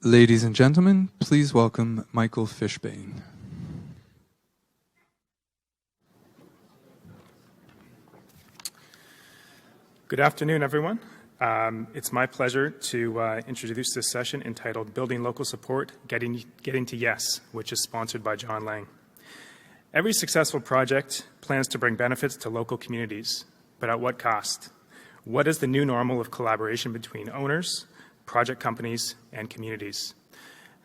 Ladies and gentlemen, please welcome Michael Fishbane. Good afternoon, everyone. It's my pleasure to introduce this session entitled Building Local Support, Getting to Yes, which is sponsored by John Lang. Every successful project plans to bring benefits to local communities, but at what cost? What is the new normal of collaboration between owners, project companies, and communities?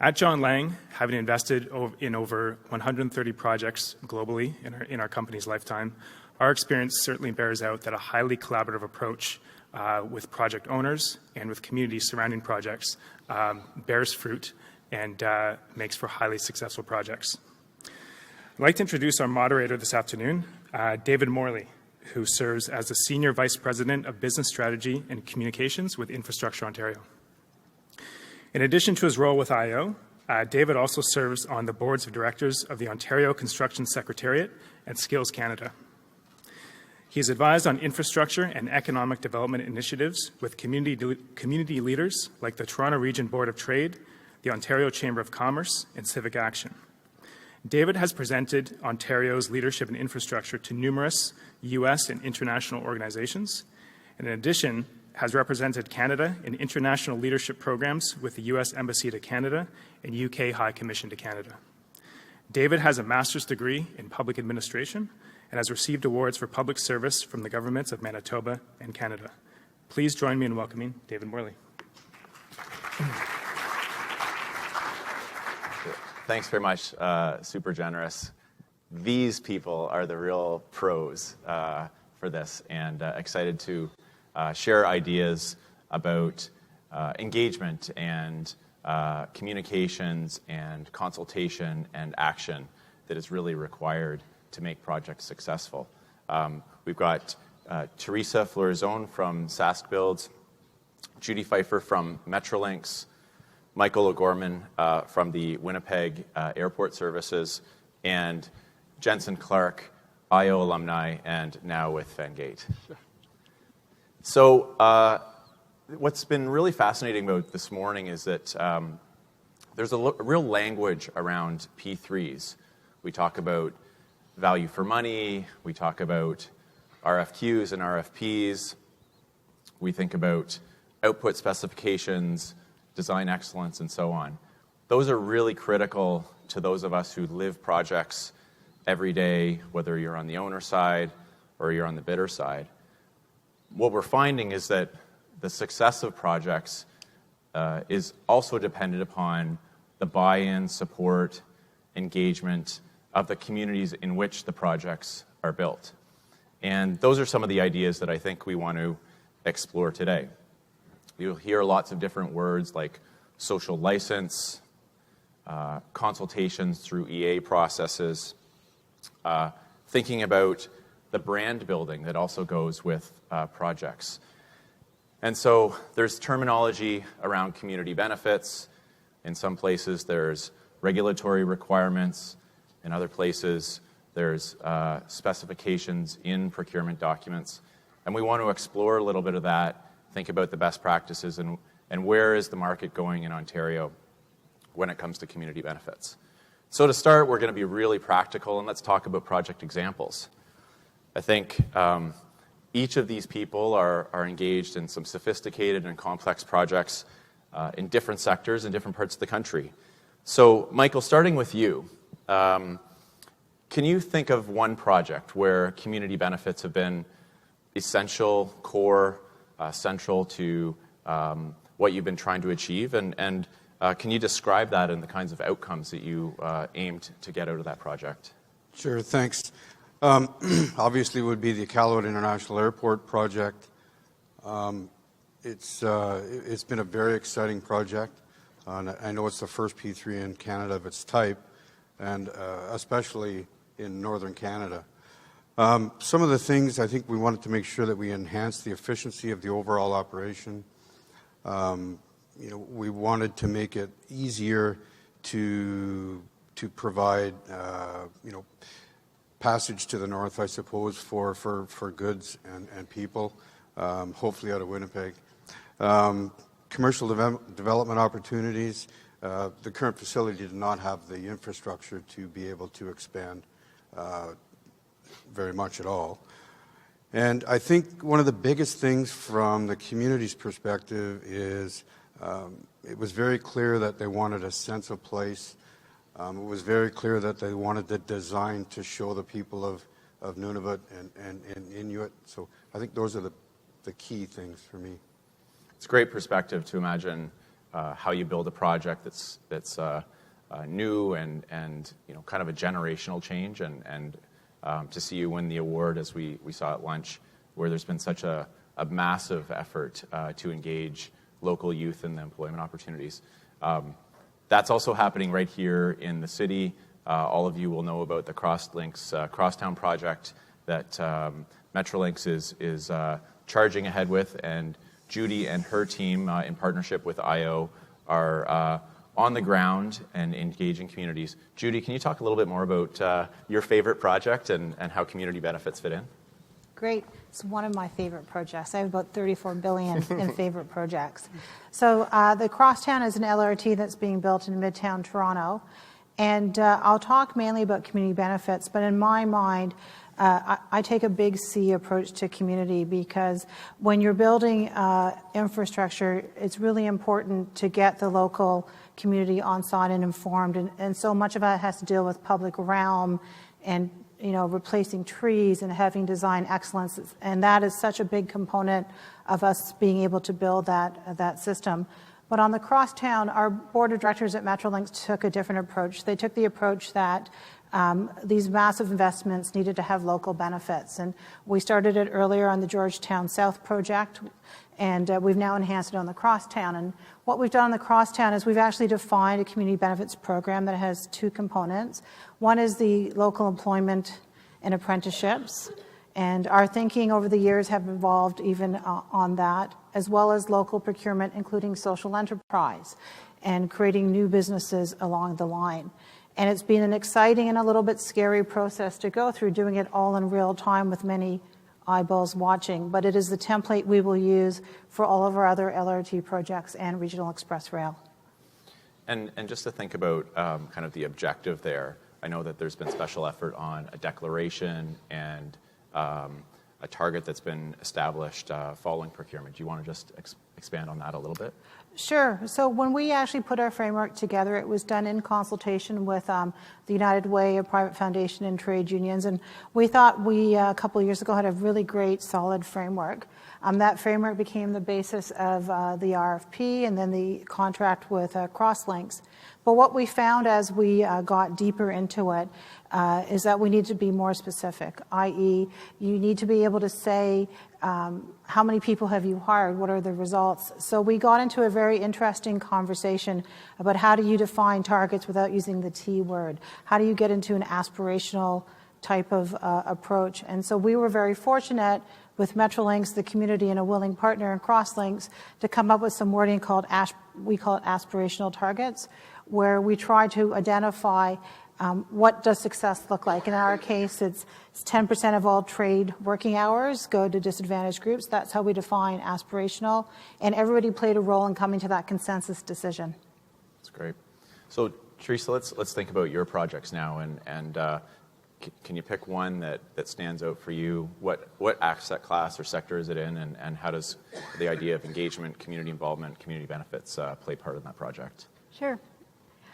At John Lang, having invested in over 130 projects globally in our company's lifetime, our experience certainly bears out that a highly collaborative approach with project owners and with communities surrounding projects bears fruit and makes for highly successful projects. I'd like to introduce our moderator this afternoon, David Morley, who serves as the Senior Vice President of Business Strategy and Communications with Infrastructure Ontario. In addition to his role with IO, David also serves on the boards of directors of the Ontario Construction Secretariat and Skills Canada. He's advised on infrastructure and economic development initiatives with community leaders like the Toronto Region Board of Trade, the Ontario Chamber of Commerce, and Civic Action. David has presented Ontario's leadership in infrastructure to numerous U.S. and international organizations, and in addition, has represented Canada in international leadership programs with the U.S. Embassy to Canada and UK High Commission to Canada. David has a master's degree in public administration and has received awards for public service from the governments of Manitoba and Canada. Please join me in welcoming David Morley. Thanks very much. Super generous. These people are the real pros for this, and excited to share ideas about engagement and communications and consultation and action that is really required to make projects successful. We've got Teresa Florizone from SaskBuilds, Judy Pfeifer from Metrolinx, Michael O'Gorman from the Winnipeg Airport Services, and Jensen, Clarke, IO alumni, and now with Fengate. So what's been really fascinating about this morning is that there's a real language around P3s. We talk about value for money, we talk about RFQs and RFPs, we think about output specifications, design excellence, and so on. Those are really critical to those of us who live projects every day, whether you're on the owner side or you're on the bidder side. What we're finding is that the success of projects is also dependent upon the buy-in, support, engagement of the communities in which the projects are built. And those are some of the ideas that I think we want to explore today. You'll hear lots of different words like social license, consultations through EA processes, thinking about the brand building that also goes with projects. And so there's terminology around community benefits. In some places there's regulatory requirements. In other places there's specifications in procurement documents. And we want to explore a little bit of that, think about the best practices and where is the market going in Ontario when it comes to community benefits. So to start, we're going to be really practical, and let's talk about project examples. I think each of these people are engaged in some sophisticated and complex projects in different sectors in different parts of the country. So, Michael, starting with you, can you think of one project where community benefits have been essential, core, central to what you've been trying to achieve? And can you describe that and the kinds of outcomes that you aimed to get out of that project? Sure, thanks. Obviously, it would be the Iqaluit International Airport project. It's been a very exciting project. I know it's the first P3 in Canada of its type, and especially in northern Canada. Some of the things I think we wanted to make sure that we enhance the efficiency of the overall operation. We wanted to make it easier to provide passage to the north, I suppose, for goods and people, hopefully out of Winnipeg. Commercial development opportunities. The current facility did not have the infrastructure to be able to expand very much at all. And I think one of the biggest things from the community's perspective is it was very clear that they wanted a sense of place. It was very clear that they wanted the design to show the people of Nunavut and Inuit. So I think those are the key things for me. It's a great perspective to imagine how you build a project that's new and kind of a generational change, and to see you win the award, as we saw at lunch, where there's been such a massive effort to engage local youth in the employment opportunities. That's also happening right here in the city. All of you will know about the Crosslinx Crosstown project that Metrolinx is charging ahead with, and Judy and her team, in partnership with IO, are on the ground and engaging communities. Judy, can you talk a little bit more about your favorite project and how community benefits fit in? Great. It's one of my favorite projects. I have about $34 billion in favorite projects. So the Crosstown is an LRT that's being built in Midtown Toronto. And I'll talk mainly about community benefits, but in my mind, I take a big C approach to community, because when you're building infrastructure, it's really important to get the local community on side and informed. And so much of that has to deal with public realm and replacing trees and having design excellence. And that is such a big component of us being able to build that system. But on the Crosstown, our board of directors at Metrolinx took a different approach. They took the approach that these massive investments needed to have local benefits. And we started it earlier on the Georgetown South project, and we've now enhanced it on the Crosstown. And what we've done on the Crosstown is we've actually defined a community benefits program that has two components. One is the local employment and apprenticeships. And our thinking over the years have evolved even on that, as well as local procurement, including social enterprise, and creating new businesses along the line. And it's been an exciting and a little bit scary process to go through, doing it all in real time with many eyeballs watching. But it is the template we will use for all of our other LRT projects and Regional Express Rail. And just to think about kind of the objective there, I know that there's been special effort on a declaration and a target that's been established following procurement. Do you want to just expand on that a little bit? Sure. So when we actually put our framework together, it was done in consultation with the United Way, a private foundation, and trade unions. And we thought we, a couple of years ago, had a really great, solid framework. That framework became the basis of the RFP and then the contract with Crosslinx. But what we found as we got deeper into it is that we need to be more specific, i.e. you need to be able to say how many people have you hired, what are the results. So we got into a very interesting conversation about how do you define targets without using the T word. How do you get into an aspirational type of approach? And so we were very fortunate with Metrolinx, the community, and a willing partner in Crosslinx to come up with some wording called, we call it aspirational targets, where we try to identify what does success look like. In our case, it's 10% of all trade working hours go to disadvantaged groups. That's how we define aspirational. And everybody played a role in coming to that consensus decision. That's great. So, Teresa, let's think about your projects now. And can you pick one that stands out for you? What asset class or sector is it in? And how does the idea of engagement, community involvement, community benefits play part in that project? Sure.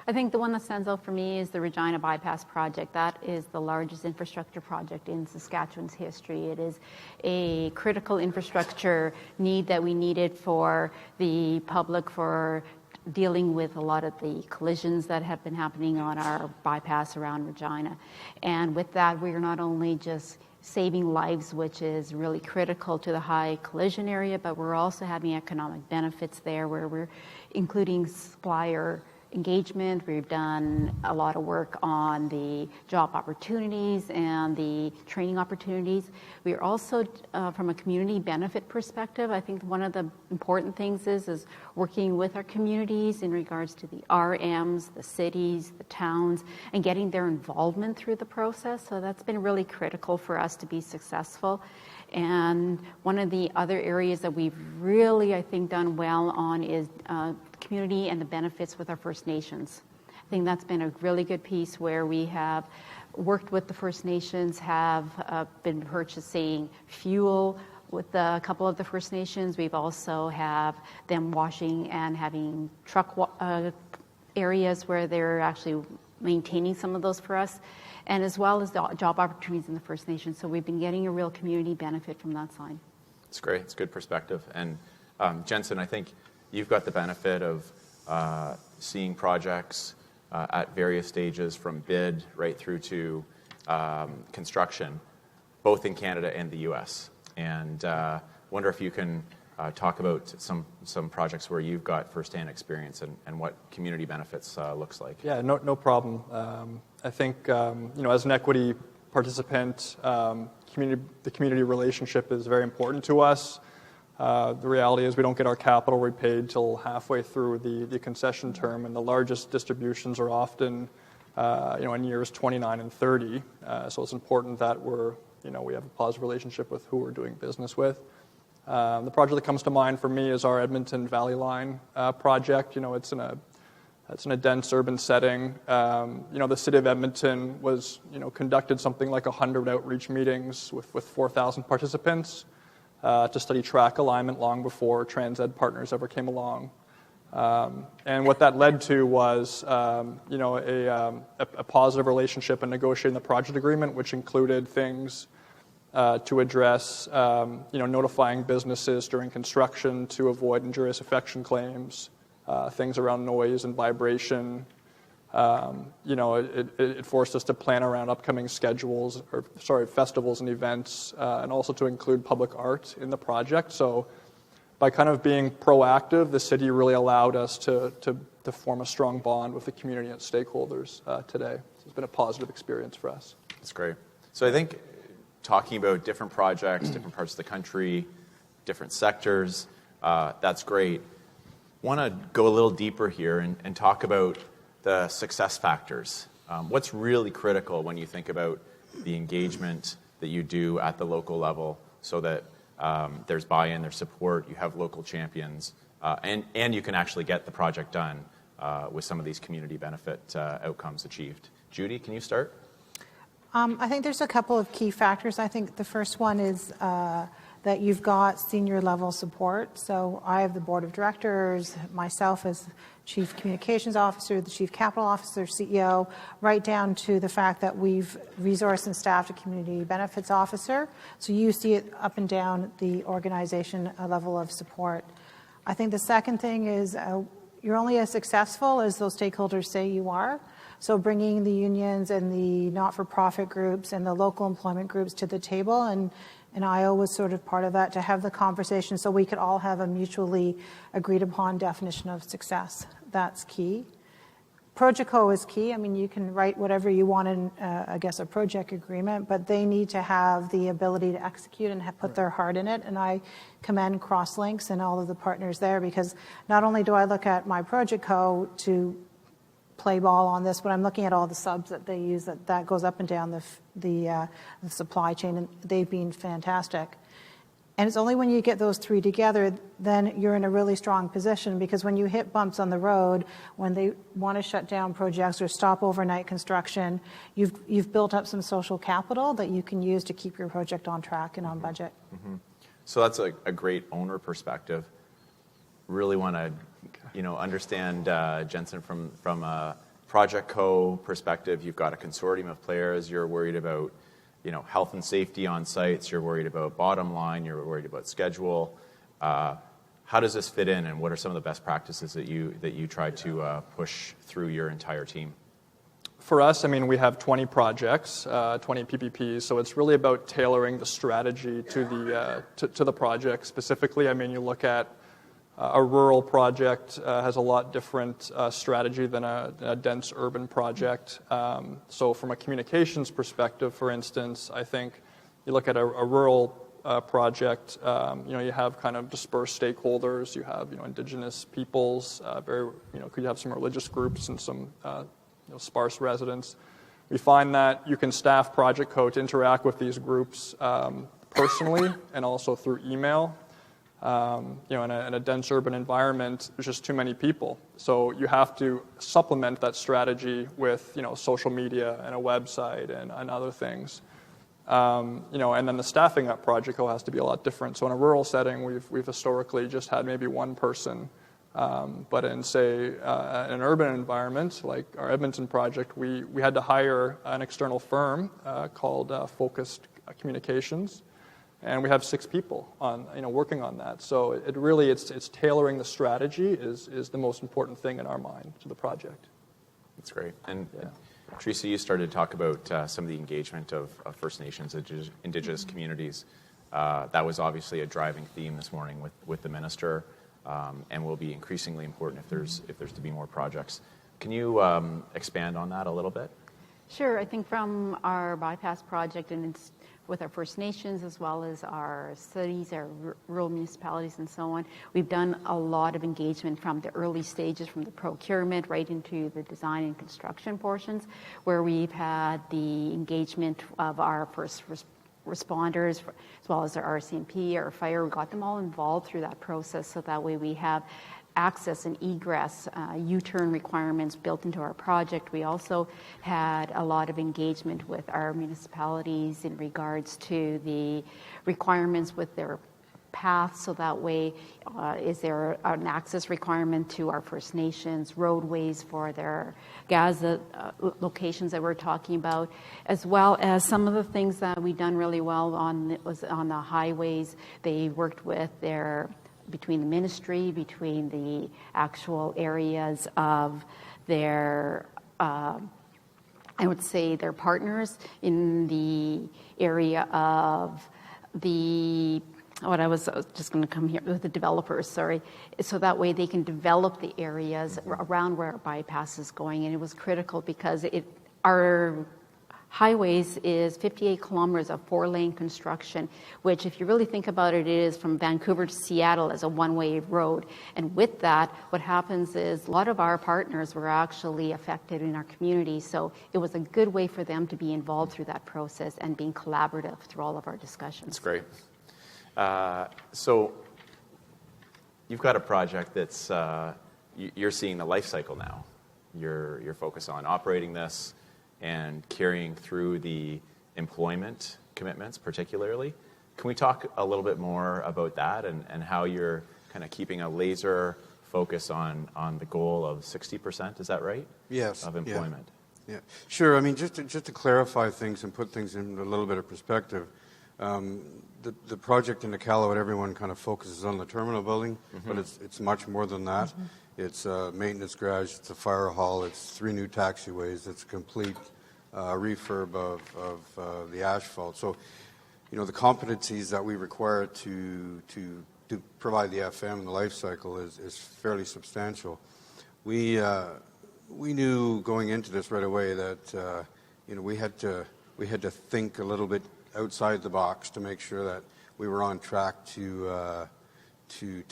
I think the one that stands out for me is the Regina Bypass Project. That is the largest infrastructure project in Saskatchewan's history. It is a critical infrastructure need that we needed for the public for dealing with a lot of the collisions that have been happening on our bypass around Regina. And with that, we are not only just saving lives, which is really critical to the high collision area, but we're also having economic benefits there where we're including supplier engagement. We've done a lot of work on the job opportunities and the training opportunities. We are also, from a community benefit perspective, I think one of the important things is working with our communities in regards to the RMs, the cities, the towns, and getting their involvement through the process. So that's been really critical for us to be successful. And one of the other areas that we've really, I think, done well on is community and the benefits with our First Nations. I think that's been a really good piece where we have worked with the First Nations, have been purchasing fuel with a couple of the First Nations. We've also have them washing and having truck areas where they're actually maintaining some of those for us, and as well as the job opportunities in the First Nations. So we've been getting a real community benefit from that side. It's great. It's good perspective. And Jensen, I think you've got the benefit of seeing projects at various stages from bid right through to construction, both in Canada and the U.S. And wonder if you can talk about some projects where you've got firsthand experience and what community benefits looks like. Yeah, no problem. I think as an equity participant, the community relationship is very important to us. The reality is we don't get our capital repaid till halfway through the concession term, and the largest distributions are often in years 29 and 30. So it's important that we have a positive relationship with who we're doing business with. The project that comes to mind for me is our Edmonton Valley Line project. It's in a dense urban setting. The city of Edmonton was conducted something like 100 outreach meetings with 4,000 participants to study track alignment long before TransEd partners ever came along. And what that led to was a positive relationship and negotiating the project agreement, which included things to address notifying businesses during construction to avoid injurious affection claims, things around noise and vibration. It forced us to plan around upcoming festivals and events, and also to include public art in the project. So by kind of being proactive, the city really allowed us to form a strong bond with the community and stakeholders today. So it's been a positive experience for us. That's great. So I think talking about different projects, different parts of the country, different sectors, that's great. Want to go a little deeper here and talk about the success factors. What's really critical when you think about the engagement that you do at the local level so that there's buy-in, there's support, you have local champions, and you can actually get the project done with some of these community benefit outcomes achieved. Judy, can you start? I think there's a couple of key factors. I think the first one is that you've got senior level support. So I have the board of directors, myself as chief communications officer, the chief capital officer, CEO, right down to the fact that we've resourced and staffed a community benefits officer. So you see it up and down the organization, a level of support. I think the second thing is you're only as successful as those stakeholders say you are. So bringing the unions and the not-for-profit groups and the local employment groups to the table, and IO was sort of part of that, to have the conversation so we could all have a mutually agreed upon definition of success. That's key. Project-Co is key. I mean, you can write whatever you want in, a project agreement, but they need to have the ability to execute and put their heart in it. And I commend Crosslinks and all of the partners there, because not only do I look at my Project-Co to play ball on this, but I'm looking at all the subs that they use that goes up and down the supply chain, and they've been fantastic. And it's only when you get those three together, then you're in a really strong position, because when you hit bumps on the road, when they want to shut down projects or stop overnight construction, you've built up some social capital that you can use to keep your project on track and on budget. Mm-hmm. So that's a great owner perspective. Really want to understand, Jensen, from a Project-Co perspective. You've got a consortium of players. You're worried about health and safety on sites. You're worried about bottom line. You're worried about schedule. How does this fit in, and what are some of the best practices that you try to push through your entire team? For us, we have 20 projects, 20 PPPs, so it's really about tailoring the strategy to the project specifically. You look at a rural project has a lot different strategy than a dense urban project. So from a communications perspective, for instance, I think you look at a rural project, you have kind of dispersed stakeholders, you have indigenous peoples, could you have some religious groups and some sparse residents. We find that you can staff Project-Co to interact with these groups personally and also through email. In a dense urban environment, there's just too many people. So you have to supplement that strategy with, social media and a website and other things. And then the staffing up project has to be a lot different. So in a rural setting, we've historically just had maybe one person. But in, say, an urban environment, like our Edmonton project, we had to hire an external firm called Focused Communications. And we have 6 people working on that. So it really, it's tailoring the strategy is the most important thing in our mind to the project. That's great. And Teresa, you started to talk about some of the engagement of First Nations, Indigenous communities. That was obviously a driving theme this morning with the minister, and will be increasingly important if there's to be more projects. Can you expand on that a little bit? Sure. I think from our bypass project and it's with our First Nations as well as our cities, our rural municipalities and so on, we've done a lot of engagement from the early stages, from the procurement right into the design and construction portions, where we've had the engagement of our first responders as well as our RCMP, our fire. We got them all involved through that process so that way we have access and egress, U-turn requirements built into our project. We also had a lot of engagement with our municipalities in regards to the requirements with their paths, so that way is there an access requirement to our First Nations, roadways for their Gaza locations that we're talking about, as well as some of the things that we've done really well on the highways. They worked with between the ministry, between the actual areas of their, I would say their partners in the area of I was just going to come here with the developers, sorry. So that way they can develop the areas around where our bypass is going. And it was critical because our highways is 58 kilometers of 4-lane construction, which if you really think about it, it is from Vancouver to Seattle as a one-way road. And with that, what happens is a lot of our partners were actually affected in our community. So it was a good way for them to be involved through that process and being collaborative through all of our discussions. That's great. So you've got a project that's, you're seeing the life cycle now. You're focused on operating this and carrying through the employment commitments particularly. Can we talk a little bit more about that and how you're kind of keeping a laser focus on the goal of 60%, is that right? Yes. Of employment. Yeah. Sure. I mean, just to clarify things and put things in a little bit of perspective, the project in Iqaluit, everyone kind of focuses on the terminal building, but it's much more than that. It's a maintenance garage, it's a fire hall, it's 3 new taxiways, it's a complete refurb of the asphalt. So, the competencies that we require to provide the FM and the life cycle is fairly substantial. We knew going into this right away that we had to think a little bit outside the box to make sure that we were on track to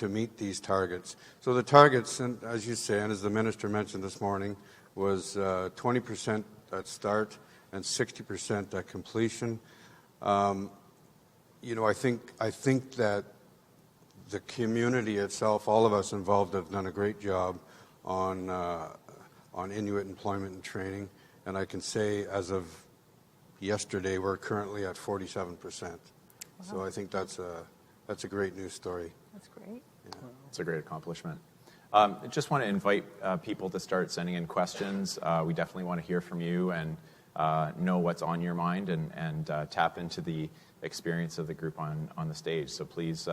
meet these targets. So the targets, and as you say, and as the minister mentioned this morning, was 20% at start and 60% at completion. I think that the community itself, all of us involved, have done a great job on Inuit employment and training, and I can say as of yesterday we're currently at 47%. Wow. So I think that's a great news story. That's great. Yeah. It's a great accomplishment. I just want to invite people to start sending in questions. We definitely want to hear from you and know what's on your mind and tap into the experience of the group on the stage. So please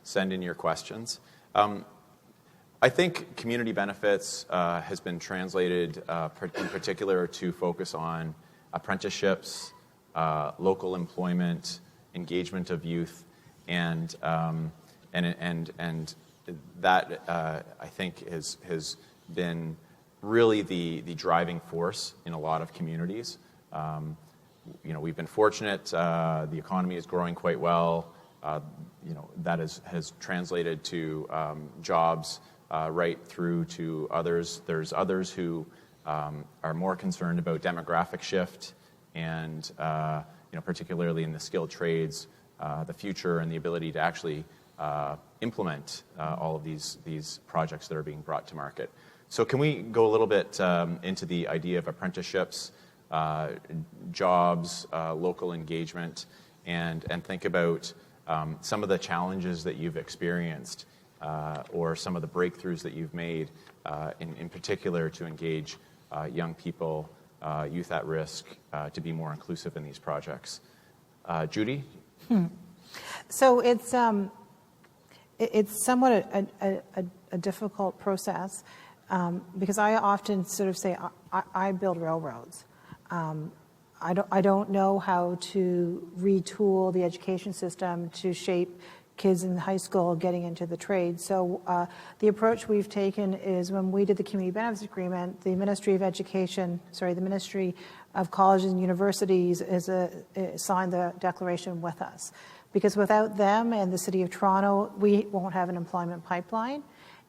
send in your questions. I think community benefits has been translated in particular to focus on apprenticeships, local employment, engagement of youth, and that I think has been really the driving force in a lot of communities. We've been fortunate. The economy is growing quite well. That has translated to jobs right through to others. There's others who are more concerned about demographic shift and particularly in the skilled trades, the future and the ability to actually implement all of these projects that are being brought to market. So can we go a little bit into the idea of apprenticeships, jobs, local engagement, and think about some of the challenges that you've experienced or some of the breakthroughs that you've made in particular to engage young people, youth at risk, to be more inclusive in these projects. Judy? So it's somewhat a difficult process because I often sort of say I build railroads. I don't know how to retool the education system to shape kids in high school getting into the trade. So the approach we've taken is when we did the community benefits agreement, the Ministry of Colleges and Universities signed the declaration with us. Because without them and the City of Toronto, we won't have an employment pipeline.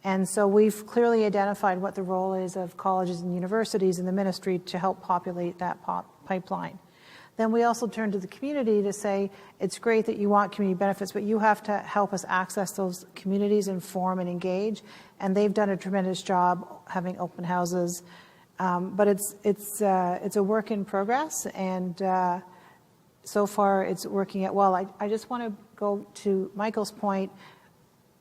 And so we've clearly identified what the role is of colleges and universities in the ministry to help populate that pipeline. Then we also turn to the community to say, it's great that you want community benefits, but you have to help us access those communities, inform and engage. And they've done a tremendous job having open houses. But it's a work in progress, and so far it's working out well. I just want to go to Michael's point.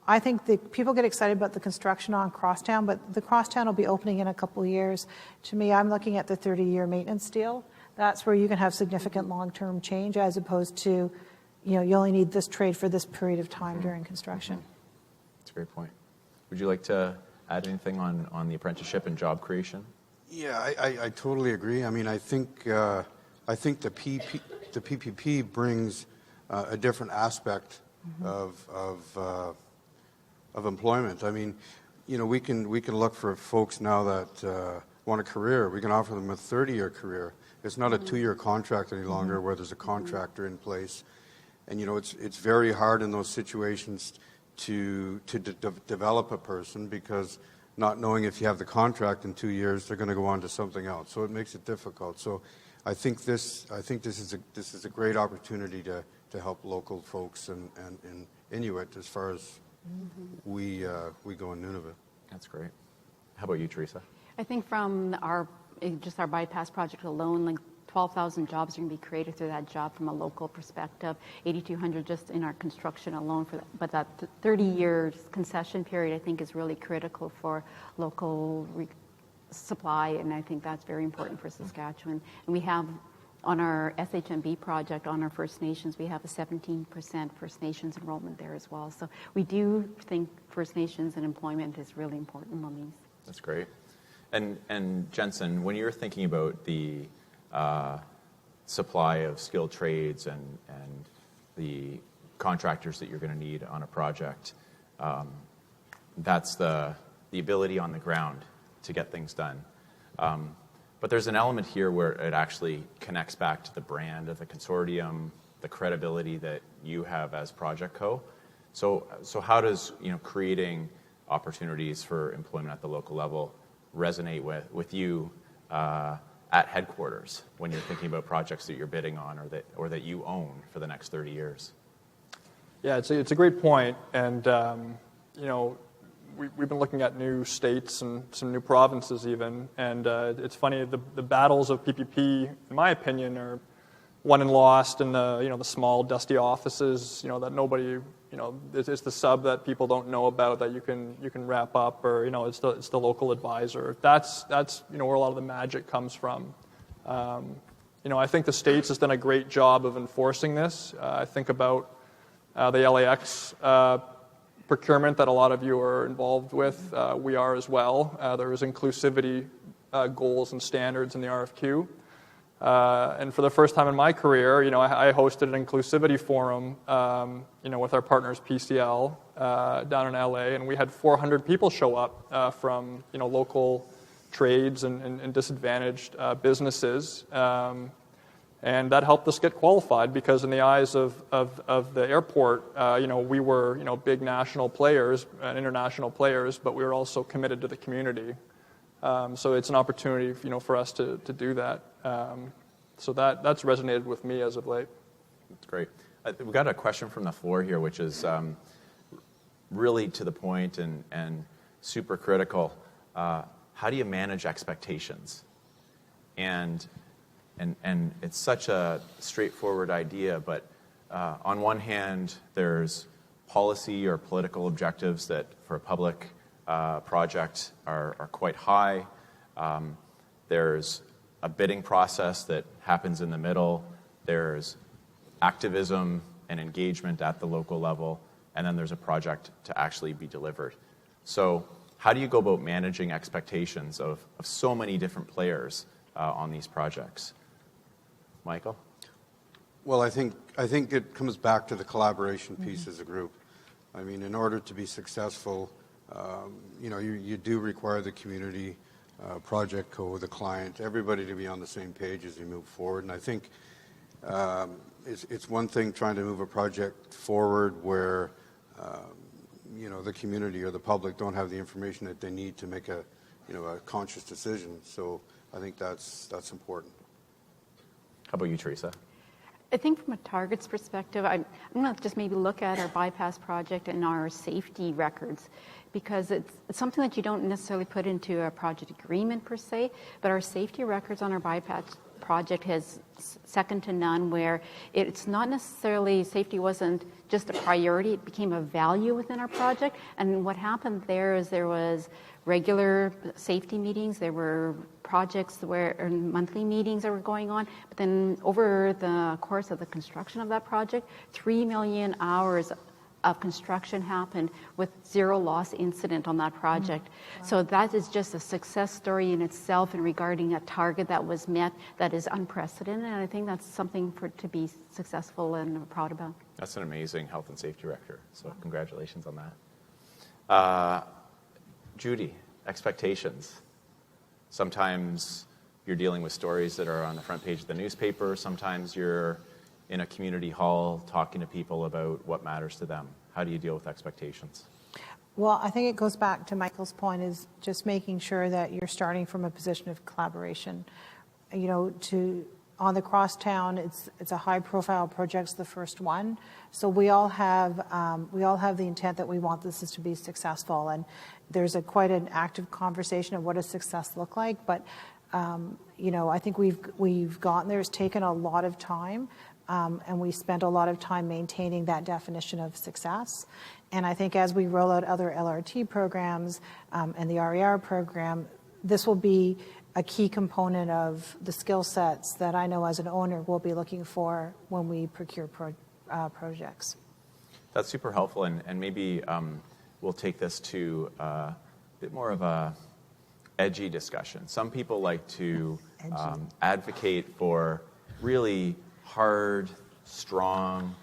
I think people get excited about the construction on Crosstown, but the Crosstown will be opening in a couple of years. To me, I'm looking at the 30-year maintenance deal. That's where you can have significant long-term change, as opposed to, you only need this trade for this period of time during construction. That's a great point. Would you like to add anything on the apprenticeship and job creation? Yeah, I totally agree. I mean, I think the PPP brings a different aspect of employment. I mean, we can look for folks now that want a career. We can offer them a 30-year career. It's not a 2-year contract any longer where there's a contractor in place. And, it's very hard in those situations to develop a person, because not knowing if you have the contract in 2 years, they're going to go on to something else. So it makes it difficult. So I think this is a great opportunity to help local folks and Inuit as far as we go in Nunavut. That's great. How about you, Teresa? I think from our bypass project alone, like 12,000 jobs are going to be created through that job from a local perspective, 8,200 just in our construction alone. But that 30-year concession period, I think, is really critical for local supply, and I think that's very important for Saskatchewan. And we have, on our SHMB project, on our First Nations, we have a 17% First Nations enrollment there as well. So we do think First Nations and employment is really important on these. That's great. And Jensen, when you're thinking about the supply of skilled trades and the contractors that you're going to need on a project, that's the ability on the ground to get things done. But there's an element here where it actually connects back to the brand of the consortium, the credibility that you have as Project Co. So how does creating opportunities for employment at the local level resonate with you at headquarters when you're thinking about projects that you're bidding on or that you own for the next 30 years? Yeah, it's a great point, and we've been looking at new states and some new provinces even, and it's funny, the battles of PPP, in my opinion, are won and lost in the small dusty offices that nobody it's the sub that people don't know about that you can wrap up, or it's the local advisor. That's where a lot of the magic comes from. I think the States has done a great job of enforcing this. I think about the LAX procurement that a lot of you are involved with. We are as well. There is inclusivity goals and standards in the RFQ. And for the first time in my career, I hosted an inclusivity forum, with our partners PCL down in LA, and we had 400 people show up from local trades and disadvantaged businesses, and that helped us get qualified because in the eyes of the airport, we were big national players and international players, but we were also committed to the community. So it's an opportunity, for us to do that. So that's resonated with me as of late. That's great. We've got a question from the floor here, which is really to the point and super critical. How do you manage expectations? And it's such a straightforward idea, but on one hand, there's policy or political objectives that for a public project are quite high. There's a bidding process that happens in the middle. There's activism and engagement at the local level, and then there's a project to actually be delivered. So how do you go about managing expectations of so many different players on these projects? Michael? Well, I think it comes back to the collaboration piece as a group. I mean, in order to be successful, you do require the community, project co, the client, everybody to be on the same page as we move forward. And I think it's one thing trying to move a project forward where the community or the public don't have the information that they need to make a conscious decision. So I think that's important. How about you, Teresa? I think from a target's perspective, I'm going to just maybe look at our bypass project and our safety records, because it's something that you don't necessarily put into a project agreement per se, but our safety records on our bypass project has second to none, where it's not necessarily, safety wasn't just a priority, it became a value within our project. And what happened there is there was regular safety meetings, there were projects monthly meetings that were going on, but then over the course of the construction of that project, 3 million hours of construction happened with 0 loss incident on that project. Wow. So that is just a success story in itself and regarding a target that was met that is unprecedented, and I think that's something to be successful and proud about. That's an amazing health and safety record, so congratulations on that. Judy, expectations. Sometimes you're dealing with stories that are on the front page of the newspaper. Sometimes you're in a community hall talking to people about what matters to them. How do you deal with expectations? Well, I think it goes back to Michael's point, is just making sure that you're starting from a position of collaboration. On the crosstown, it's a high-profile project, it's the first one. So we all have the intent that we want this to be successful, and there's quite an active conversation of what does success look like. But I think we've gotten there. It's taken a lot of time, and we spent a lot of time maintaining that definition of success. And I think as we roll out other LRT programs and the RER program, this will be a key component of the skill sets that I know as an owner we'll be looking for when we procure projects. That's super helpful, and maybe we'll take this to a bit more of a edgy discussion. Some people like to advocate for really hard, strong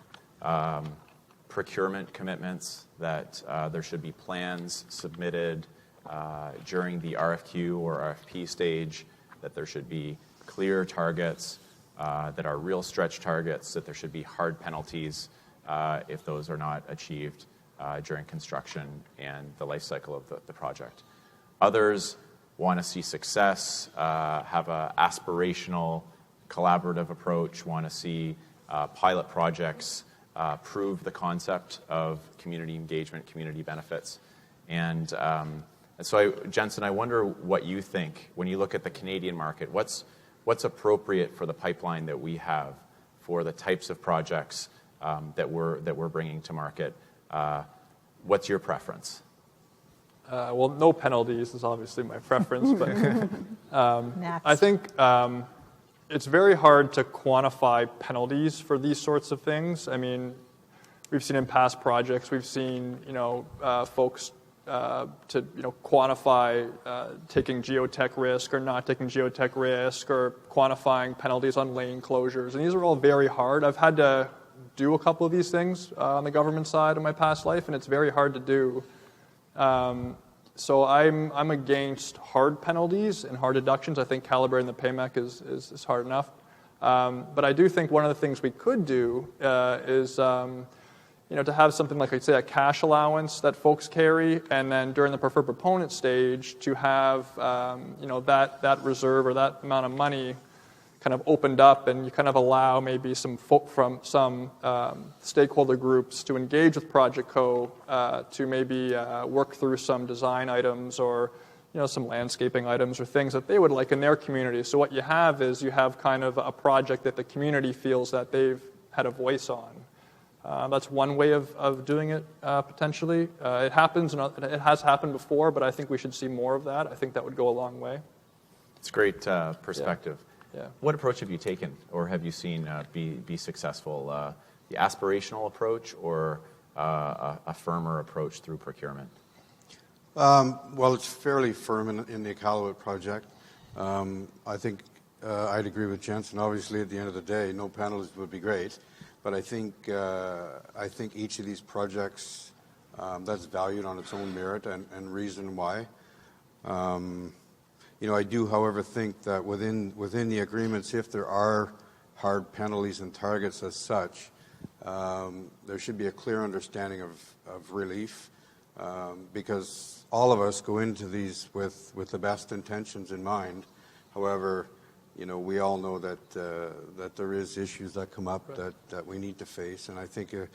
procurement commitments, that there should be plans submitted during the RFQ or RFP stage, that there should be clear targets that are real stretch targets, that there should be hard penalties if those are not achieved during construction and the life cycle of the project. Others want to see success, have an aspirational, collaborative approach, want to see pilot projects prove the concept of community engagement, community benefits. And so, Jensen, I wonder what you think when you look at the Canadian market. What's appropriate for the pipeline that we have for the types of projects that we're bringing to market? What's your preference? Well, no penalties is obviously my preference, but I think it's very hard to quantify penalties for these sorts of things. I mean, we've seen in past projects, we've seen folks to quantify taking geotech risk or not taking geotech risk, or quantifying penalties on lane closures, and these are all very hard. I've had to do a couple of these things on the government side in my past life, and it's very hard to do. So I'm against hard penalties and hard deductions. I think calibrating the payment is hard enough. But I do think one of the things we could do is to have something like, I'd say, a cash allowance that folks carry, and then during the preferred proponent stage to have that reserve or that amount of money kind of opened up, and you kind of allow maybe some folk from some stakeholder groups to engage with Project Co. To maybe work through some design items or some landscaping items or things that they would like in their community. So what you have is you have kind of a project that the community feels that they've had a voice on. That's one way of doing it, potentially. It happens, and it has happened before, but I think we should see more of that. I think that would go a long way. It's great perspective. Yeah. What approach have you taken, or have you seen be successful? The aspirational approach, or a firmer approach through procurement? Well, it's fairly firm in the Iqaluit project. I think I'd agree with Jensen. Obviously, at the end of the day, no penalties would be great, but I think each of these projects that's valued on its own merit and reason why. I do, however, think that within the agreements, if there are hard penalties and targets as such, there should be a clear understanding of relief, because all of us go into these with the best intentions in mind. However, we all know that there is issues that come up that we need to face, and I think it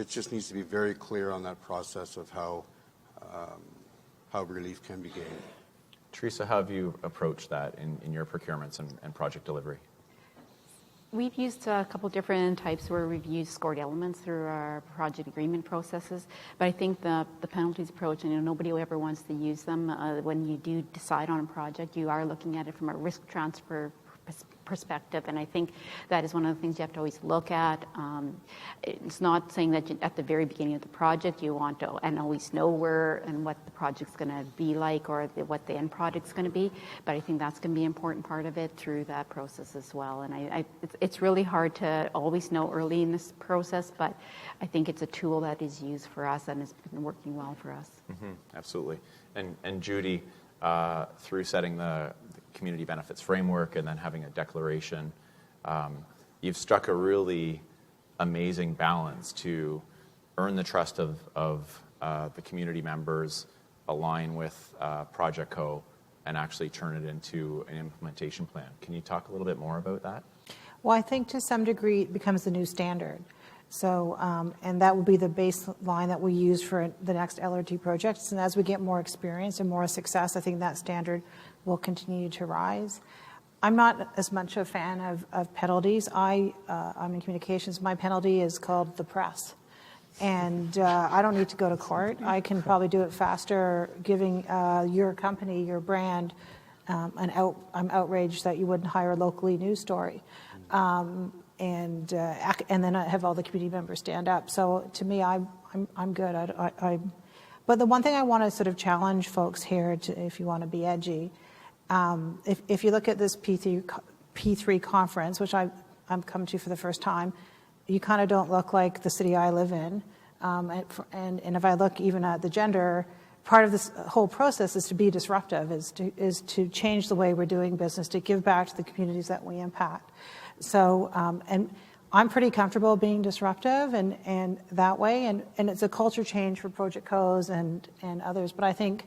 just needs to be very clear on that process of how relief can be gained. Teresa, how have you approached that in your procurements and project delivery? We've used a couple different types where we've used scored elements through our project agreement processes, but I think the penalties approach, and nobody ever wants to use them. When you do decide on a project, you are looking at it from a risk transfer perspective, and I think that is one of the things you have to always look at. It's not saying that at the very beginning of the project you want to and always know where and what the project's going to be like, or what the end product's going to be, but I think that's going to be an important part of it through that process as well. And it's really hard to always know early in this process, but I think it's a tool that is used for us and has been working well for us. Mm-hmm, absolutely. And Judy, through setting the community benefits framework and then having a declaration, you've struck a really amazing balance to earn the trust of the community members, align with Project Co, and actually turn it into an implementation plan. Can you talk a little bit more about that? Well, I think to some degree it becomes the new standard. So, and that will be the baseline that we use for the next LRT projects. And as we get more experience and more success, I think that standard will continue to rise. I'm not as much a fan of penalties. I'm in communications. My penalty is called the press. And I don't need to go to court. I can probably do it faster giving your company, your brand, I'm outraged that you wouldn't hire a locally news story. And then I have all the community members stand up. So to me, I'm good. But the one thing I want to sort of challenge folks here, if you want to be edgy, if you look at this P3 conference, which I'm coming to for the first time, you kind of don't look like the city I live in. And if I look even at the gender, part of this whole process is to be disruptive, is to change the way we're doing business, to give back to the communities that we impact. So, and I'm pretty comfortable being disruptive and that way, and it's a culture change for Project Co's and others, but I think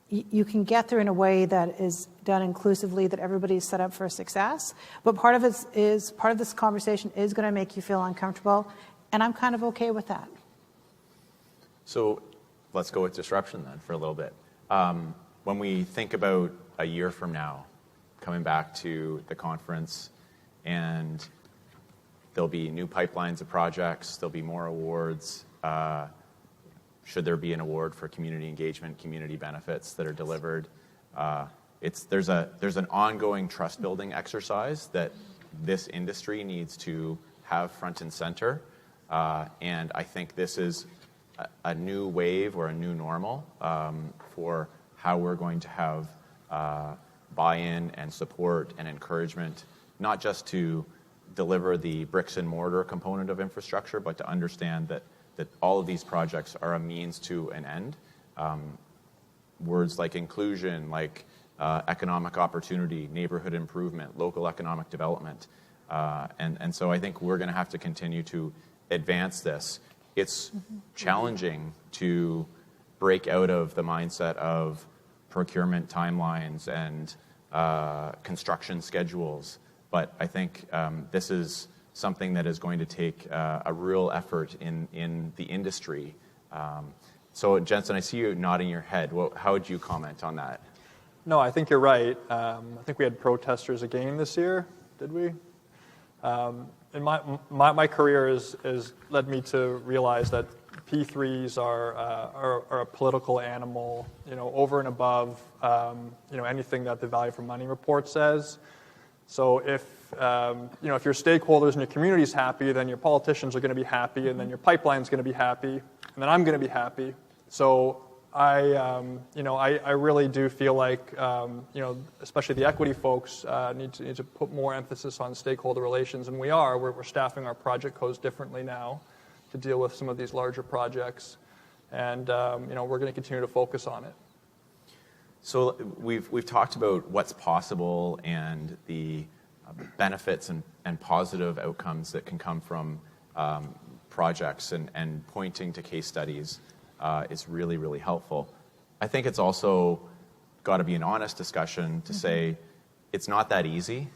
you can get there in a way that is done inclusively, that everybody's set up for success, but part of this conversation is going to make you feel uncomfortable, and I'm kind of okay with that. So let's go with disruption then for a little bit. When we think about a year from now, coming back to the conference, and there'll be new pipelines of projects, there'll be more awards. Should there be an award for community engagement, community benefits that are delivered? There's an ongoing trust building exercise that this industry needs to have front and center, and I think this is a new wave or a new normal for how we're going to have buy-in and support and encouragement, not just to deliver the bricks and mortar component of infrastructure, but to understand that all of these projects are a means to an end. Words like inclusion, like economic opportunity, neighborhood improvement, local economic development. And so I think we're going to have to continue to advance this. It's challenging to break out of the mindset of procurement timelines and construction schedules. But I think this is something that is going to take a real effort in the industry. So, Jensen, I see you nodding your head. Well, how would you comment on that? No, I think you're right. I think we had protesters again this year, did we? And my career has led me to realize that P3s are a political animal, over and above, anything that the value for money report says. So if your stakeholders and your community is happy, then your politicians are going to be happy, and then your pipeline's going to be happy, and then I'm going to be happy. So I really do feel like, especially the equity folks need to put more emphasis on stakeholder relations, and we're staffing our project codes differently now to deal with some of these larger projects, and we're going to continue to focus on it. So we've talked about what's possible and the benefits and positive outcomes that can come from projects, and pointing to case studies is really, really helpful. I think it's also got to be an honest discussion to say it's not that easy.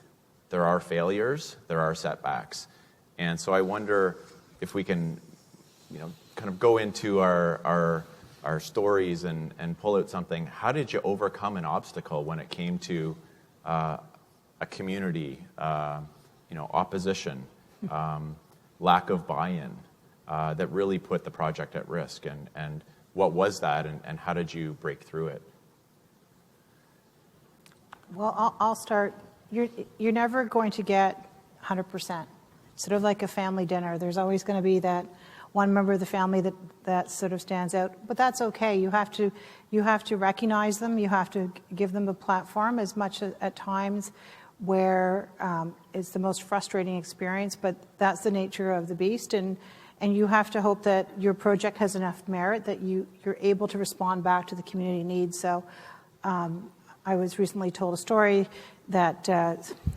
There are failures, there are setbacks. And so I wonder if we can, kind of go into our stories and pull out something. How did you overcome an obstacle when it came to a community, opposition, lack of buy-in that really put the project at risk? And what was that, and how did you break through it? Well, I'll start. You're never going to get 100%. Sort of like a family dinner. There's always going to be that one member of the family that sort of stands out, but that's okay. You have to recognize them. You have to give them a platform, as much at times where it's the most frustrating experience, but that's the nature of the beast, and you have to hope that your project has enough merit that you're able to respond back to the community needs. So I was recently told a story that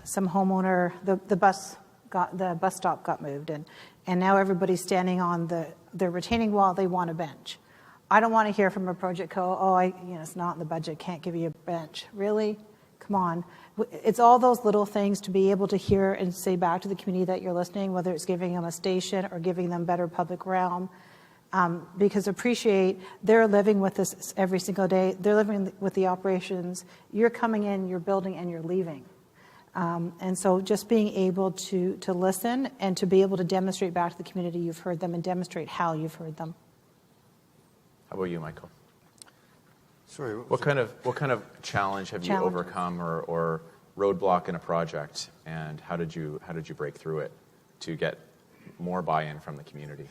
some homeowner, the bus stop got moved, and now everybody's standing on the retaining wall. They want a bench. I don't want to hear from a project co, it's not in the budget, can't give you a bench. Really? Come on. It's all those little things to be able to hear and say back to the community that you're listening, whether it's giving them a station or giving them better public realm. Because appreciate they're living with this every single day. They're living with the operations. You're coming in, you're building, and you're leaving. And so just being able to listen and to be able to demonstrate back to the community you've heard them and demonstrate how you've heard them. How about you, Michael? Sorry. What kind of challenge have you overcome or roadblock in a project, and how did you break through it to get more buy-in from the community?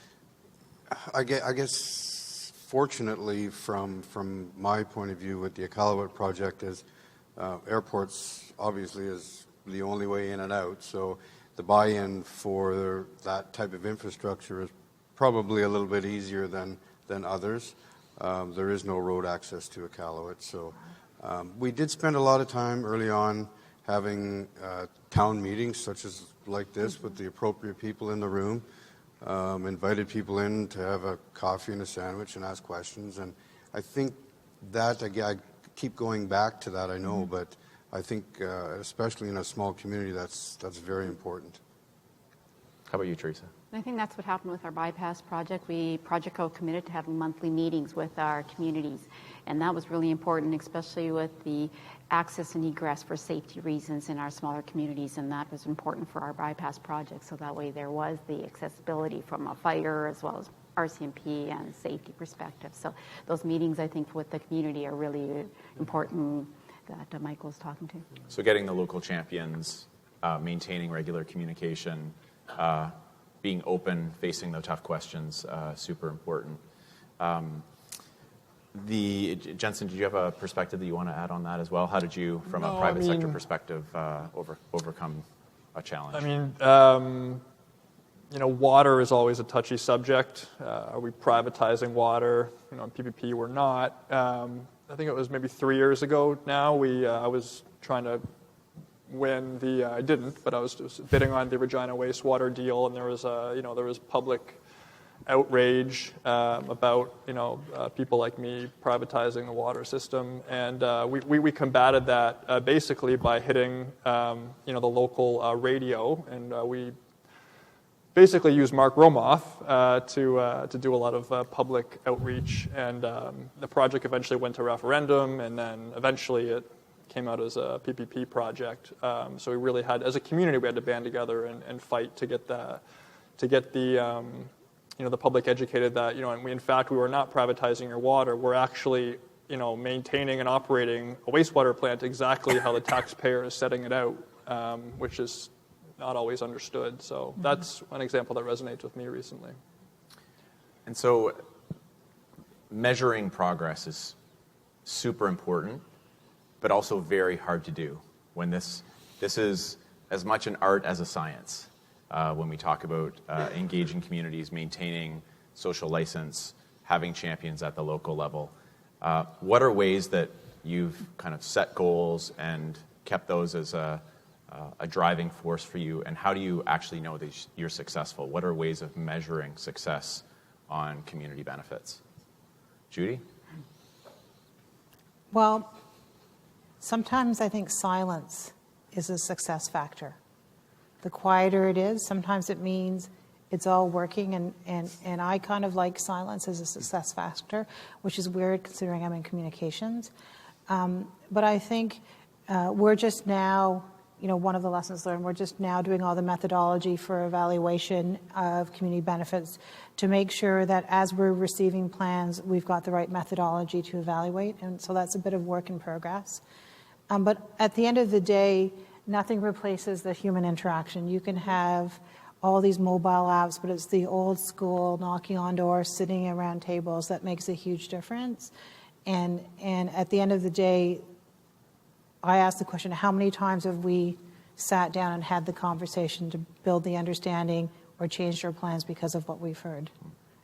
I guess fortunately, from my point of view with the Iqaluit project, is airports obviously is the only way in and out. So the buy-in for that type of infrastructure is probably a little bit easier than others. There is no road access to Iqaluit. So we did spend a lot of time early on having town meetings such as like this with the appropriate people in the room. Invited people in to have a coffee and a sandwich and ask questions. And I think that, I keep going back to that, I know, but I think especially in a small community, that's very important. How about you, Teresa? I think that's what happened with our bypass project. Project Co committed to having monthly meetings with our communities, and that was really important, especially with the access and egress for safety reasons in our smaller communities, and that was important for our bypass project. So that way there was the accessibility from a fire as well as RCMP and safety perspective. So those meetings, I think, with the community are really important that Michael was talking to. So getting the local champions, maintaining regular communication, being open, facing the tough questions, super important. Jensen, did you have a perspective that you want to add on that as well? How did you, from a private sector perspective, overcome a challenge? I mean, water is always a touchy subject. Are we privatizing water? In PPP, we're not. I think it was maybe 3 years ago now. I was trying to win I didn't, but I was bidding on the Regina wastewater deal, and there was public outrage about people like me privatizing the water system, and we combated that basically by hitting the local radio, and we basically used Mark Romoff to do a lot of public outreach, and the project eventually went to referendum, and then eventually it came out as a PPP project. So we really had, as a community, we had to band together and fight to get the public educated that and in fact we were not privatizing your water. We're actually maintaining and operating a wastewater plant exactly how the taxpayer is setting it out, which is not always understood. So that's one example that resonates with me recently. And so measuring progress is super important, but also very hard to do when this is as much an art as a science. When we talk about engaging communities, maintaining social license, having champions at the local level. What are ways that you've kind of set goals and kept those as a driving force for you, and how do you actually know that you're successful? What are ways of measuring success on community benefits? Judy? Well, sometimes I think silence is a success factor. The quieter it is, sometimes it means it's all working, and I kind of like silence as a success factor, which is weird considering I'm in communications. But I think we're just now, one of the lessons learned, we're just now doing all the methodology for evaluation of community benefits to make sure that as we're receiving plans, we've got the right methodology to evaluate. And so that's a bit of work in progress. But at the end of the day, nothing replaces the human interaction. You can have all these mobile apps, but it's the old school knocking on doors, sitting around tables that makes a huge difference. And at the end of the day, I ask the question, how many times have we sat down and had the conversation to build the understanding or changed our plans because of what we've heard?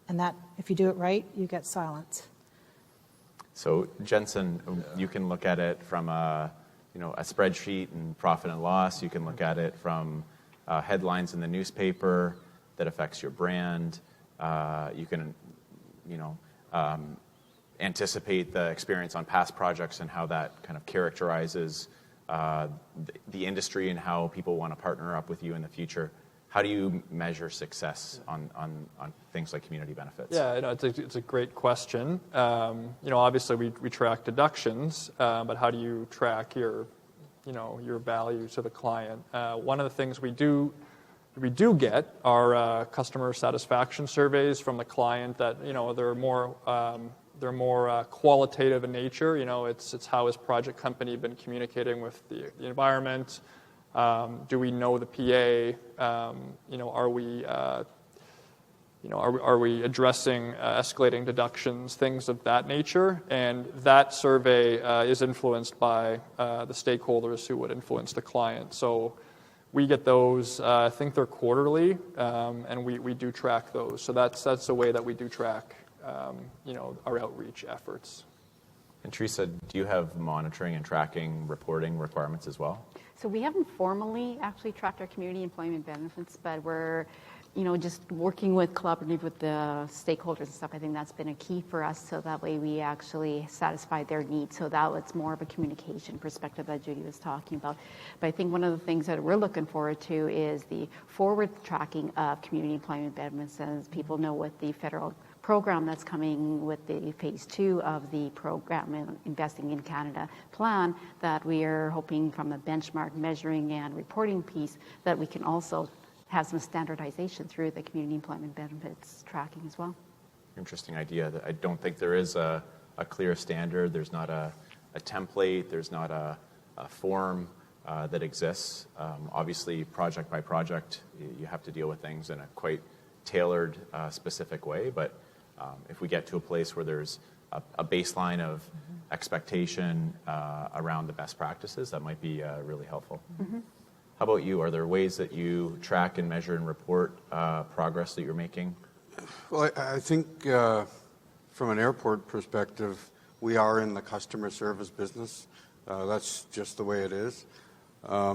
And that, if you do it right, you get silence. So Jensen, you can look at it from a spreadsheet and profit and loss. You can look at it from headlines in the newspaper that affects your brand. You can, anticipate the experience on past projects and how that kind of characterizes the industry and how people want to partner up with you in the future. How do you measure success on things like community benefits? Yeah, it's a great question. Obviously we track deductions, but how do you track your value to the client? One of the things we do get are customer satisfaction surveys from the client that they're more qualitative in nature. It's how has project company been communicating with the environment? Do we know the PA? Are we addressing escalating deductions, things of that nature? And that survey is influenced by the stakeholders who would influence the client. So we get those. I think they're quarterly, and we do track those. So that's the way that we do track our outreach efforts. And Teresa, do you have monitoring and tracking reporting requirements as well? So we haven't formally actually tracked our community employment benefits, but we're just working collaboratively with the stakeholders and stuff. I think that's been a key for us, so that way we actually satisfy their needs. So that it's more of a communication perspective that Judy was talking about. But I think one of the things that we're looking forward to is the forward tracking of community employment benefits, as people know with the federal program that's coming with the phase 2 of the program Investing in Canada plan, that we are hoping from a benchmark measuring and reporting piece that we can also have some standardization through the community employment benefits tracking as well. Interesting idea. I don't think there is a clear standard. There's not a template. There's not a form that exists. Obviously, project by project, you have to deal with things in a quite tailored, specific way. But if we get to a place where there's a baseline of expectation around the best practices, that might be really helpful. Mm-hmm. How about you? Are there ways that you track and measure and report progress that you're making? Well, I think from an airport perspective, we are in the customer service business. That's just the way it is.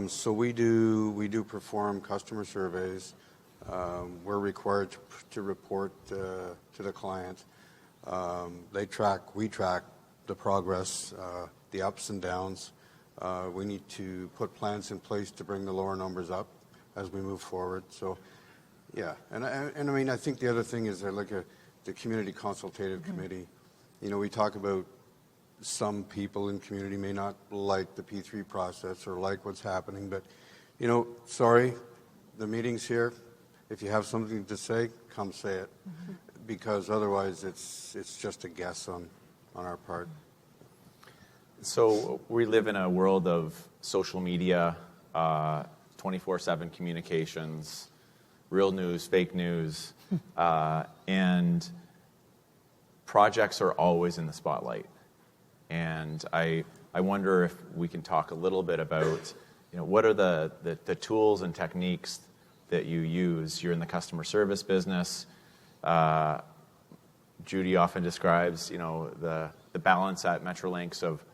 So we do perform customer surveys We're required to report to the client. We track the progress, the ups and downs. We need to put plans in place to bring the lower numbers up as we move forward. So, yeah, and I mean, I think the other thing is like the community consultative committee. You know, we talk about some people in community may not like the P3 process or like what's happening, but, you know, sorry, the meeting's here. If you have something to say, come say it, because otherwise it's just a guess on our part. So we live in a world of social media, 24/7 communications, real news, fake news, and projects are always in the spotlight. And I wonder if we can talk a little bit about, you know, what are the tools and techniques that you use. You're in the customer service business. Judy often describes, you know, the balance at Metrolinx of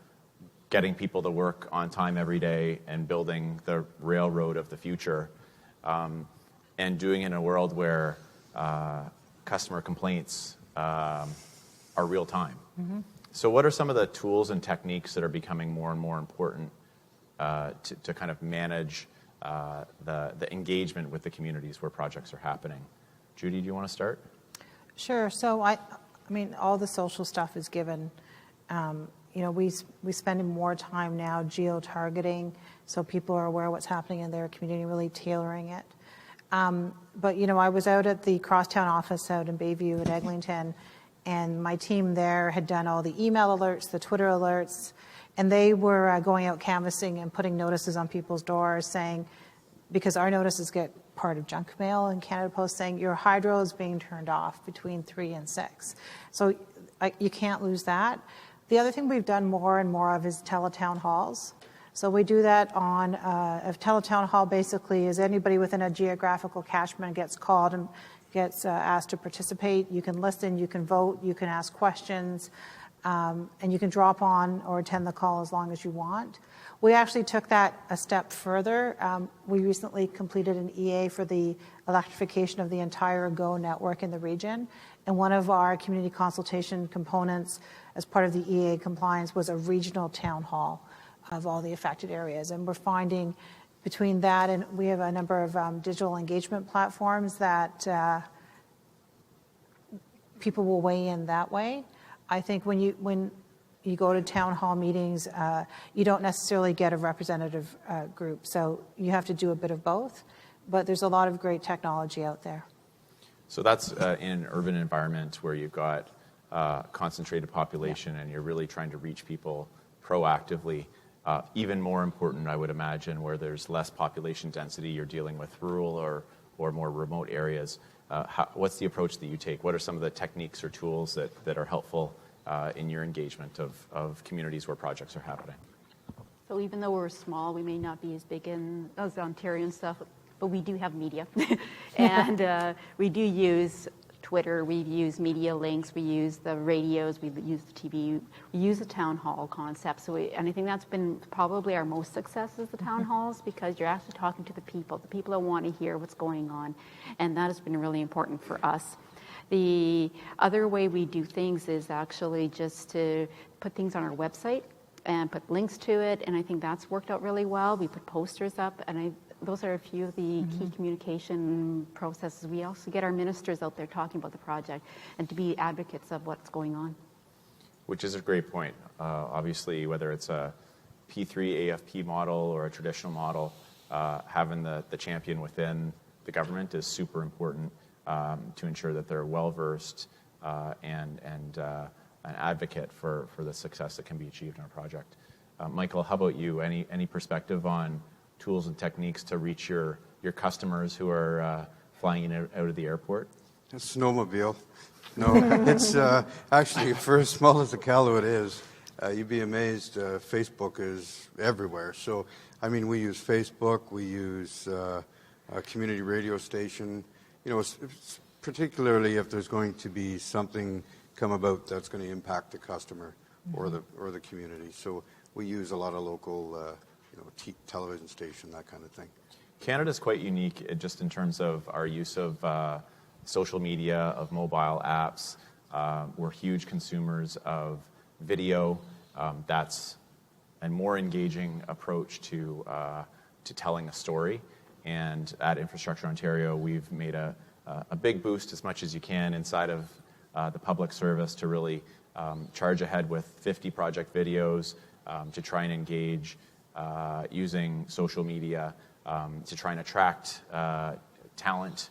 getting people to work on time every day and building the railroad of the future, and doing it in a world where customer complaints are real time. So what are some of the tools and techniques that are becoming more and more important to kind of manage the engagement with the communities where projects are happening? Judy, do you want to start? Sure. So I mean, all the social stuff is given. You know, we spend more time now geo-targeting, so people are aware of what's happening in their community, really tailoring it. But, you know, I was out at the Crosstown office out in Bayview at Eglinton, and my team there had done all the email alerts, the Twitter alerts, and they were going out canvassing and putting notices on people's doors saying, because our notices get part of junk mail in Canada Post, saying your hydro is being turned off between 3 and 6. So you can't lose that. The other thing we've done more and more of is teletown halls. So we do that on a teletown hall basically is anybody within a geographical catchment gets called and gets asked to participate. You can listen, you can vote, you can ask questions, and you can drop on or attend the call as long as you want. We actually took that a step further. We recently completed an EA for the electrification of the entire GO network in the region. And one of our community consultation components as part of the EA compliance was a regional town hall of all the affected areas. And we're finding between that and we have a number of digital engagement platforms that people will weigh in that way. I think when you go to town hall meetings, you don't necessarily get a representative group. So you have to do a bit of both. But there's a lot of great technology out there. So that's in an urban environment where you've got concentrated population and you're really trying to reach people proactively. Even more important, I would imagine, where there's less population density, you're dealing with rural or more remote areas. What's the approach that you take? What are some of the techniques or tools that are helpful in your engagement of communities where projects are happening? So even though we're small, we may not be as big as Ontario and stuff, but we do have media. And we do use Twitter, we use media links, we use the radios, we use the TV, we use the town hall concept. And I think that's been probably our most success is the town halls, because you're actually talking to the people that want to hear what's going on. And that has been really important for us. The other way we do things is actually just to put things on our website and put links to it, and I think that's worked out really well. We put posters up, and those are a few of the key communication processes. We also get our ministers out there talking about the project and to be advocates of what's going on. Which is a great point. Obviously, whether it's a P3 AFP model or a traditional model, having the champion within the government is super important to ensure that they're well-versed and an advocate for the success that can be achieved in a project. Michael, how about you? Any perspective on tools and techniques to reach your customers who are flying in out of the airport? A snowmobile. No, it's actually, for as small as Iqaluit is, you'd be amazed, Facebook is everywhere. So, I mean, we use Facebook, we use a community radio station. You know, it's particularly if there's going to be something come about that's going to impact the customer or the community. So we use a lot of local television station, that kind of thing. Canada's quite unique just in terms of our use of social media, of mobile apps. We're huge consumers of video. That's a more engaging approach to telling a story. And at Infrastructure Ontario, we've made a big boost as much as you can inside of the public service to really charge ahead with 50 project videos to try and engage using social media to try and attract talent.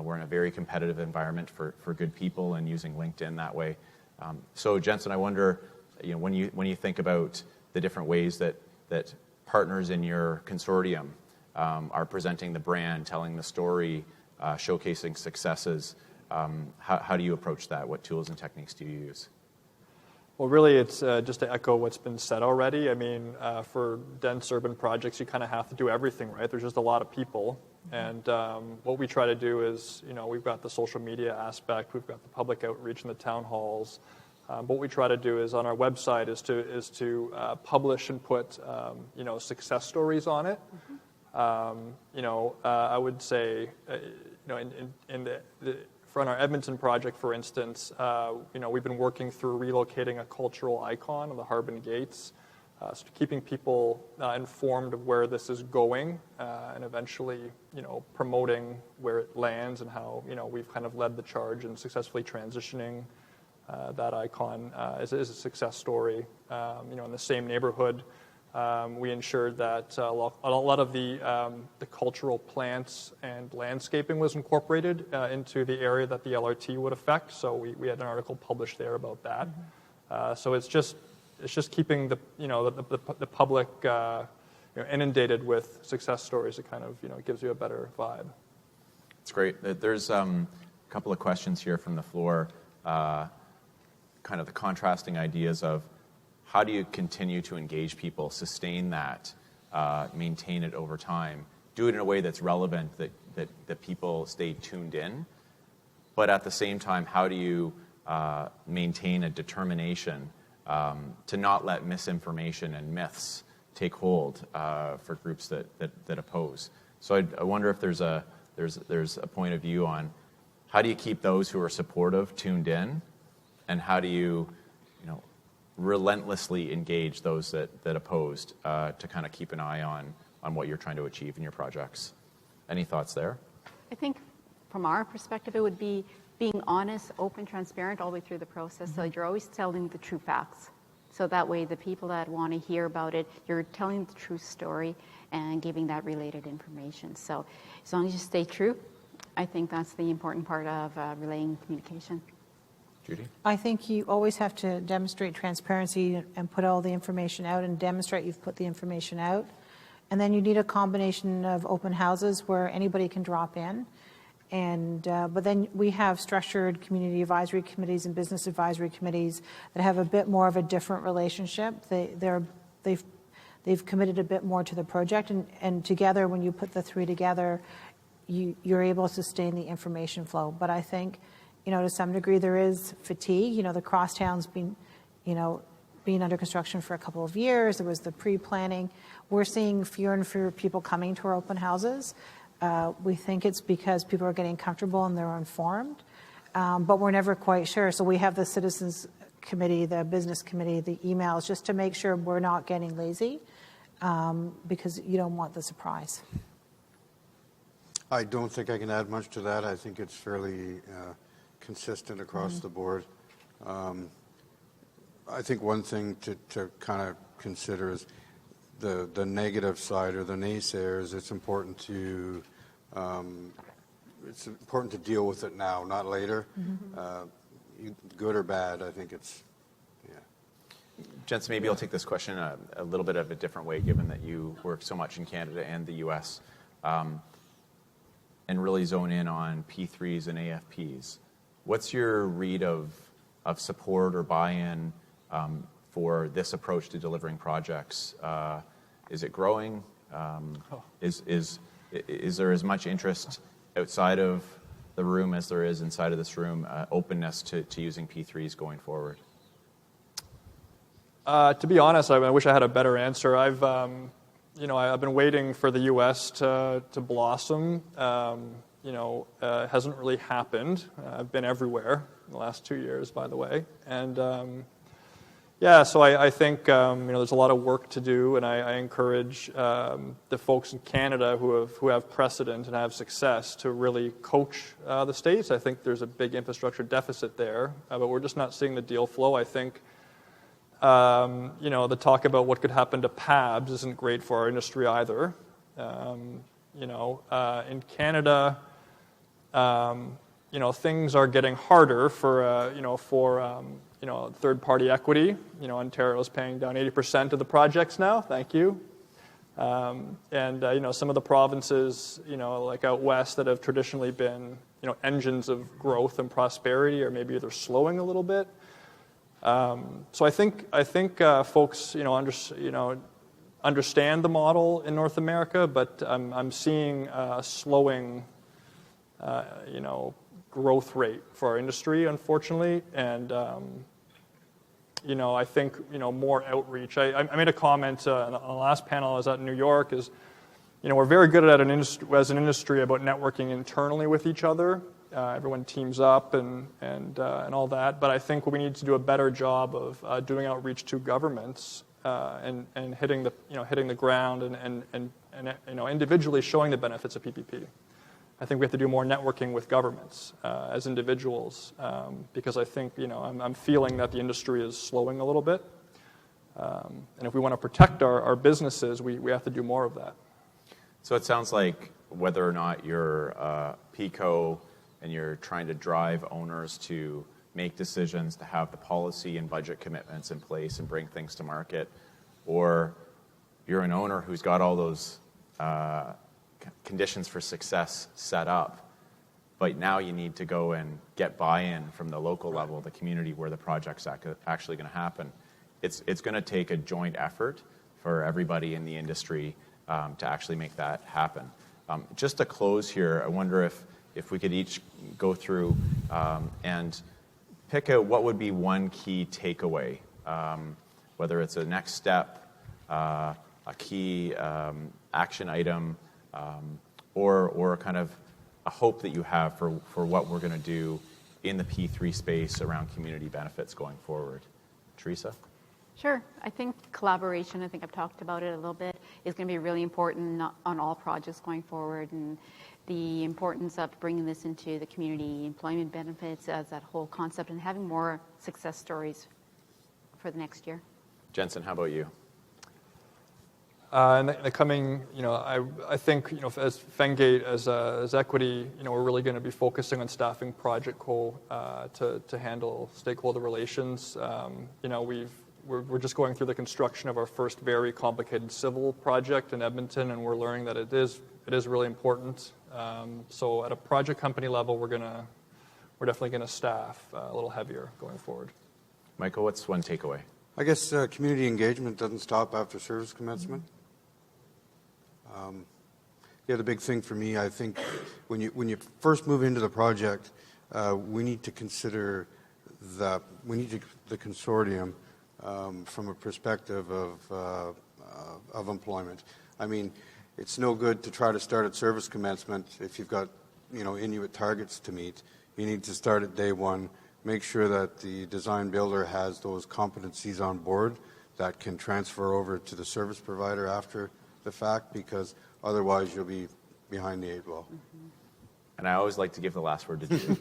We're in a very competitive environment for good people and using LinkedIn that way. So Jensen, I wonder, when you think about the different ways that partners in your consortium are presenting the brand, telling the story, showcasing successes, how do you approach that? What tools and techniques do you use? Well, really, it's just to echo what's been said already. I mean, for dense urban projects, you kind of have to do everything, right? There's just a lot of people. And what we try to do is, we've got the social media aspect, we've got the public outreach in the town halls. What we try to do is on our website is to publish and put, success stories on it. I would say, on our Edmonton project, for instance, we've been working through relocating a cultural icon of the Harbin Gates, so keeping people informed of where this is going, and eventually, promoting where it lands and how, we've kind of led the charge in successfully transitioning that icon is a success story. In the same neighborhood, we ensured that a lot of the cultural plants and landscaping was incorporated into the area that the LRT would affect. So we had an article published there about that. So it's just keeping the public inundated with success stories. It kind of gives you a better vibe. It's great. There's a couple of questions here from the floor, kind of the contrasting ideas of how do you continue to engage people, sustain that, maintain it over time, do it in a way that's relevant, that people stay tuned in, but at the same time, how do you maintain a determination to not let misinformation and myths take hold for groups that oppose? So I wonder if there's a point of view on how do you keep those who are supportive tuned in, and how do you relentlessly engage those that opposed to kind of keep an eye on what you're trying to achieve in your projects. Any thoughts there? I think from our perspective, it would be being honest, open, transparent all the way through the process. Mm-hmm. So you're always telling the true facts. So that way the people that want to hear about it, you're telling the true story and giving that related information. So as long as you stay true, I think that's the important part of relaying communication. Judy? I think you always have to demonstrate transparency and put all the information out and demonstrate you've put the information out. And then you need a combination of open houses where anybody can drop in. And but then we have structured community advisory committees and business advisory committees that have a bit more of a different relationship. They've committed a bit more to the project, and together, when you put the three together, you're able to sustain the information flow. But I think, to some degree, there is fatigue. The crosstown's been, being under construction for a couple of years. There was the pre-planning. We're seeing fewer and fewer people coming to our open houses. We think it's because people are getting comfortable and they're informed, but we're never quite sure. So we have the citizens committee, the business committee, the emails, just to make sure we're not getting lazy, because you don't want the surprise. I don't think I can add much to that. I think it's fairly consistent across the board. I think one thing to kind of consider is the negative side, or the naysayers. It's important to deal with it now, not later. Good or bad, I think it's, Jensen, maybe I'll take this question a little bit of a different way, given that you work so much in Canada and the U.S., and really zone in on P3s and AFPs. What's your read of support or buy-in for this approach to delivering projects? Is it growing? Is there as much interest outside of the room as there is inside of this room, openness to using P3s going forward? To be honest, I wish I had a better answer. I've I've been waiting for the U.S. to blossom. It hasn't really happened. I've been everywhere in the last 2 years, by the way. And so I think there's a lot of work to do, and I encourage the folks in Canada who have precedent and have success to really coach the States. I think there's a big infrastructure deficit there, but we're just not seeing the deal flow. I think the talk about what could happen to PABs isn't great for our industry either. In Canada, things are getting harder for third-party equity. Ontario is paying down 80% of the projects now. Thank you. Some of the provinces, like out west, that have traditionally been, engines of growth and prosperity, or maybe they're slowing a little bit. So I think folks, understand the model in North America, but I'm seeing a slowing, growth rate for our industry, unfortunately, and I think more outreach. I made a comment on the last panel I was at in New York. Is we're very good at as an industry about networking internally with each other. Everyone teams up and all that. But I think we need to do a better job of doing outreach to governments and hitting the ground and individually showing the benefits of PPP. I think we have to do more networking with governments as individuals because I think I'm feeling that the industry is slowing a little bit, and if we want to protect our businesses, we have to do more of that. So it sounds like whether or not you're PICO and you're trying to drive owners to make decisions, to have the policy and budget commitments in place and bring things to market, or you're an owner who's got all those conditions for success set up, but now you need to go and get buy-in from the local level, the community where the project's actually going to happen. It's going to take a joint effort for everybody in the industry to actually make that happen. Just to close here, I wonder if we could each go through and pick out what would be one key takeaway, whether it's a next step, a key action item, or kind of a hope that you have for what we're going to do in the P3 space around community benefits going forward. Teresa? Sure. I think collaboration, I think I've talked about it a little bit, is going to be really important on all projects going forward, and the importance of bringing this into the community employment benefits as that whole concept and having more success stories for the next year. Jensen, how about you? In the coming, I think, as Fengate, as equity, we're really going to be focusing on staffing Project Co to handle stakeholder relations. We're just going through the construction of our first very complicated civil project in Edmonton, and we're learning that it is really important. So at a project company level, we're definitely going to staff a little heavier going forward. Michael, what's one takeaway? I guess community engagement doesn't stop after service commencement. The big thing for me, I think, when you first move into the project, we need to consider the consortium from a perspective of employment. I mean, it's no good to try to start at service commencement if you've got Inuit targets to meet. You need to start at day one. Make sure that the design builder has those competencies on board that can transfer over to the service provider after the fact, because otherwise you'll be behind the eight ball. Mm-hmm. And I always like to give the last word to Judy.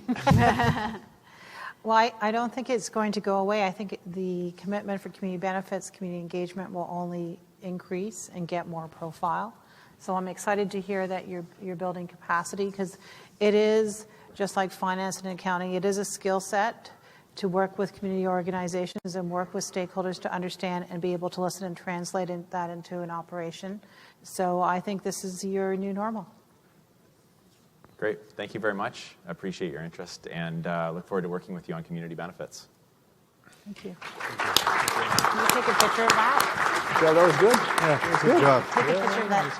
Well, I don't think it's going to go away. I think the commitment for community benefits, community engagement will only increase and get more profile. So I'm excited to hear that you're building capacity, because it is, just like finance and accounting, it is a skill set to work with community organizations and work with stakeholders to understand and be able to listen and translate that into an operation. So I think this is your new normal. Great. Thank you very much. I appreciate your interest and look forward to working with you on community benefits. Thank you. Can you take a picture of that? Yeah, that was good. Yeah, good job. Take a picture of that.